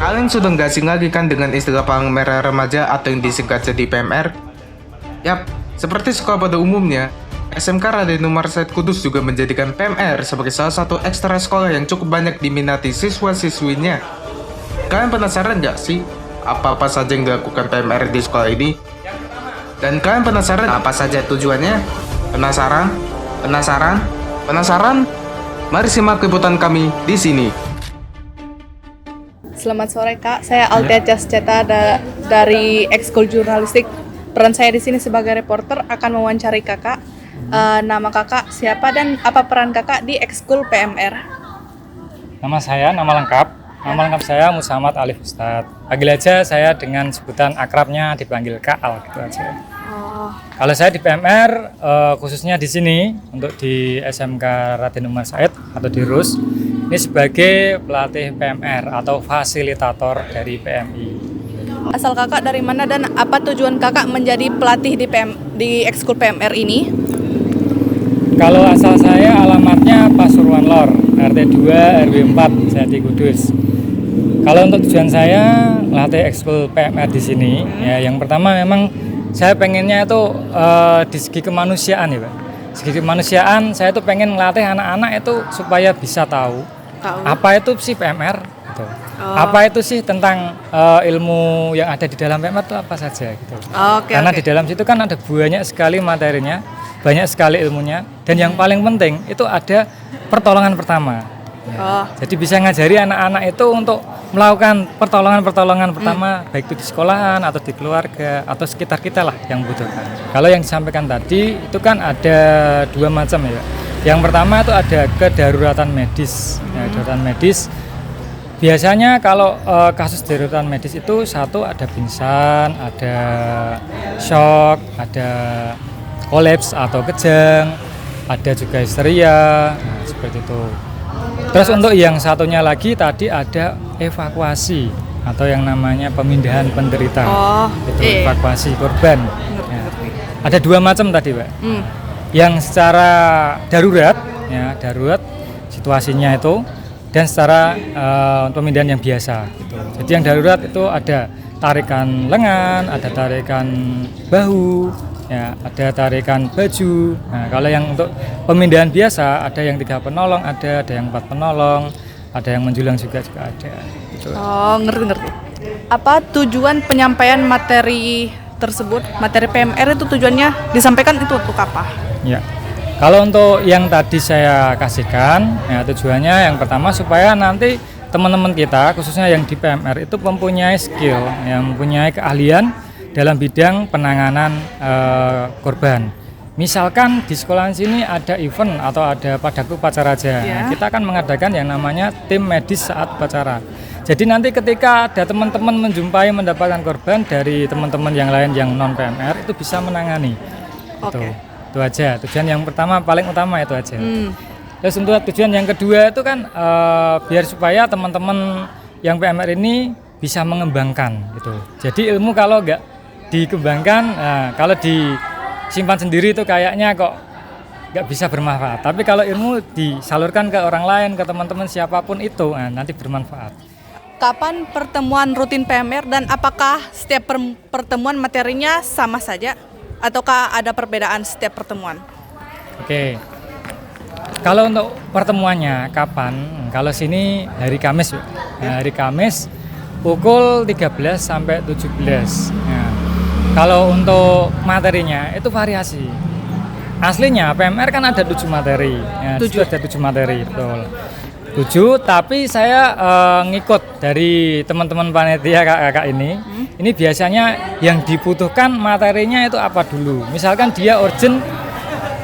Kalian sudah nggak asing lagi kan dengan istilah palang merah remaja atau yang disingkat jadi PMR? Yap, seperti sekolah pada umumnya, SMK Raden Umar Said Kudus juga menjadikan PMR sebagai salah satu ekstra sekolah yang cukup banyak diminati siswa-siswinya. Kalian penasaran nggak sih apa-apa saja yang dilakukan PMR di sekolah ini? Dan kalian penasaran apa saja tujuannya? Penasaran? Penasaran? Penasaran? Mari simak liputan kami di sini. Selamat sore Kak, saya Altia Casceta dari Ekskul Jurnalistik. Peran saya di sini sebagai reporter akan mewawancari Kakak. Nama Kakak siapa dan apa peran Kakak di Ekskul PMR? Nama lengkap saya Muhammad Alif Ustadz. Panggil aja saya dengan sebutan akrabnya dipanggil Kak Al gitu aja. Kalau saya di PMR khususnya di sini untuk di SMK Raden Umar Said atau di RUS ini sebagai pelatih PMR atau fasilitator dari PMI. Asal Kakak dari mana dan apa tujuan Kakak menjadi pelatih di Ekskul PMR ini? Kalau asal saya alamatnya Pasuruan Lor, RT 2 RW 4 Jati Kudus. Kalau untuk tujuan saya melatih Ekskul PMR di sini, ya yang pertama memang saya pengennya itu di segi kemanusiaan ya Pak. Segi kemanusiaan saya tuh pengen melatih anak-anak itu supaya bisa tahu apa itu sih PMR gitu. Apa itu sih tentang ilmu yang ada di dalam PMR itu apa saja gitu. Karena di dalam situ kan ada banyak sekali materinya, banyak sekali ilmunya, dan yang paling penting itu ada pertolongan pertama. Ya. Jadi bisa ngajari anak-anak itu untuk melakukan pertolongan pertama baik itu di sekolahan atau di keluarga atau sekitar kita lah yang butuhkan. Kalau yang disampaikan tadi itu kan ada dua macam ya. Yang pertama itu ada kedaruratan medis. Ya, daruratan medis biasanya kalau kasus daruratan medis itu satu ada pingsan, ada shock, ada kolaps atau kejang, ada juga histeria, nah, seperti itu. Terus untuk yang satunya lagi tadi ada evakuasi atau yang namanya pemindahan penderita, itu evakuasi korban. Ya. Ada dua macam tadi, Pak. Yang secara darurat, ya darurat situasinya itu, dan secara pemindahan yang biasa. Gitu. Jadi yang darurat itu ada tarikan lengan, ada tarikan bahu. Ya, ada tarikan baju. Nah, kalau yang untuk pemindahan biasa ada yang 3 penolong, ada yang 4 penolong, ada yang menjulang juga ada. Gitu. Ngerti. Apa tujuan penyampaian materi tersebut? Materi PMR itu tujuannya disampaikan itu untuk apa? Ya. Kalau untuk yang tadi saya kasihkan, ya tujuannya yang pertama supaya nanti teman-teman kita khususnya yang di PMR itu mempunyai skill, yang mempunyai keahlian dalam bidang penanganan korban. Misalkan di sekolah sini ada event atau ada padaku upacara aja, kita akan mengadakan yang namanya tim medis saat upacara. Jadi nanti ketika ada teman-teman menjumpai mendapatkan korban dari teman-teman yang lain yang non PMR itu bisa menangani. Itu aja. Tujuan yang pertama paling utama itu aja. Terus untuk tujuan yang kedua itu kan biar supaya teman-teman yang PMR ini bisa mengembangkan gitu. Jadi ilmu kalau nggak dikembangkan, kalau disimpan sendiri itu kayaknya kok nggak bisa bermanfaat. Tapi kalau ilmu disalurkan ke orang lain, ke teman-teman siapapun itu, nanti bermanfaat. Kapan pertemuan rutin PMR dan apakah setiap pertemuan materinya sama saja ataukah ada perbedaan setiap pertemuan? Oke. Kalau untuk pertemuannya kapan? Kalau sini hari Kamis, hari Kamis pukul 13 sampai 17. Ya. Kalau untuk materinya itu variasi. Aslinya PMR kan ada 7 materi. Ya, 7 ada 7 materi, betul. 7, tapi saya ngikut dari teman-teman panitia kakak-kakak ini. Ini biasanya yang dibutuhkan materinya itu apa dulu. Misalkan dia urgent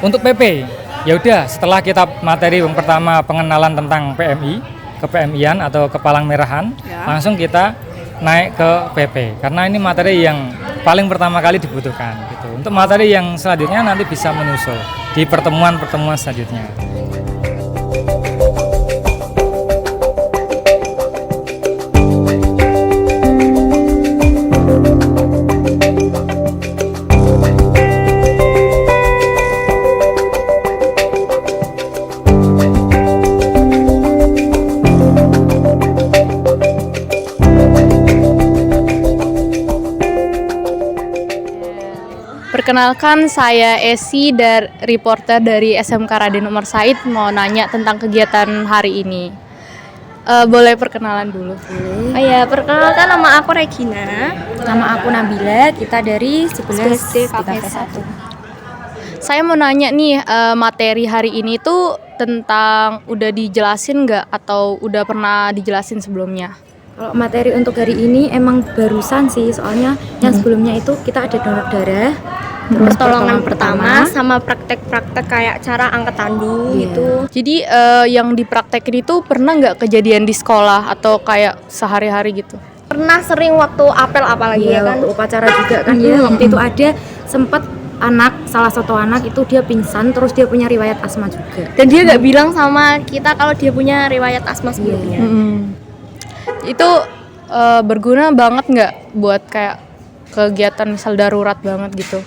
untuk PP. Ya udah, setelah kita materi yang pertama pengenalan tentang PMI, ke-PMI-an atau kepalang merahan, langsung kita naik ke PP karena ini materi yang paling pertama kali dibutuhkan gitu. Untuk materi yang selanjutnya nanti bisa menyusul di pertemuan-pertemuan selanjutnya. Perkenalkan, saya Esi, reporter dari SMK Raden Umar Said, mau nanya tentang kegiatan hari ini. Boleh perkenalan dulu? Oh ya, perkenalkan, nama aku Regina. Nama aku Nabila, kita dari 11 KP1. Saya mau nanya nih, materi hari ini tuh tentang udah dijelasin nggak atau udah pernah dijelasin sebelumnya? Kalau materi untuk hari ini emang barusan sih, soalnya yang sebelumnya itu kita ada donor darah, terus pertolongan pertama, sama praktek-praktek kayak cara angkat tandu gitu. Jadi yang dipraktekin itu pernah nggak kejadian di sekolah atau kayak sehari-hari gitu? Pernah sering waktu apel apalagi ya kan? Waktu upacara juga kan ya, waktu itu ada sempat salah satu anak itu dia pingsan, terus dia punya riwayat asma juga. Dan dia nggak bilang sama kita kalau dia punya riwayat asma sebelumnya. Itu berguna banget nggak buat kayak kegiatan misal darurat banget gitu?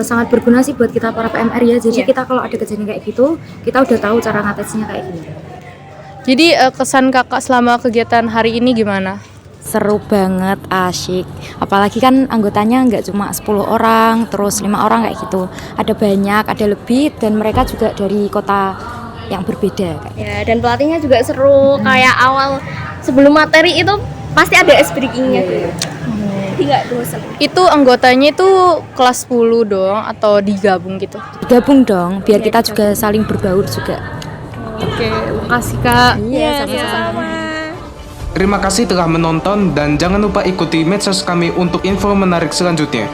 Sangat berguna sih buat kita para PMR ya, jadi kita kalau ada kejadian kayak gitu, kita udah tahu cara ngatasinya kayak gimana. Jadi kesan kakak selama kegiatan hari ini gimana? Seru banget, asyik. Apalagi kan anggotanya nggak cuma 10 orang, terus 5 orang kayak gitu. Ada banyak, ada lebih, dan mereka juga dari kota yang berbeda kayak. Ya, dan pelatihnya juga seru. Kayak awal sebelum materi itu pasti ada ice breaking-nya dulu. Jadi nggak bosan. Itu anggotanya itu kelas 10 dong atau digabung gitu? Gabung dong, biar kita juga saling berbaur juga. Oke, makasih Kak. Iya, sama-sama. Terima kasih telah menonton dan jangan lupa ikuti medsos kami untuk info menarik selanjutnya.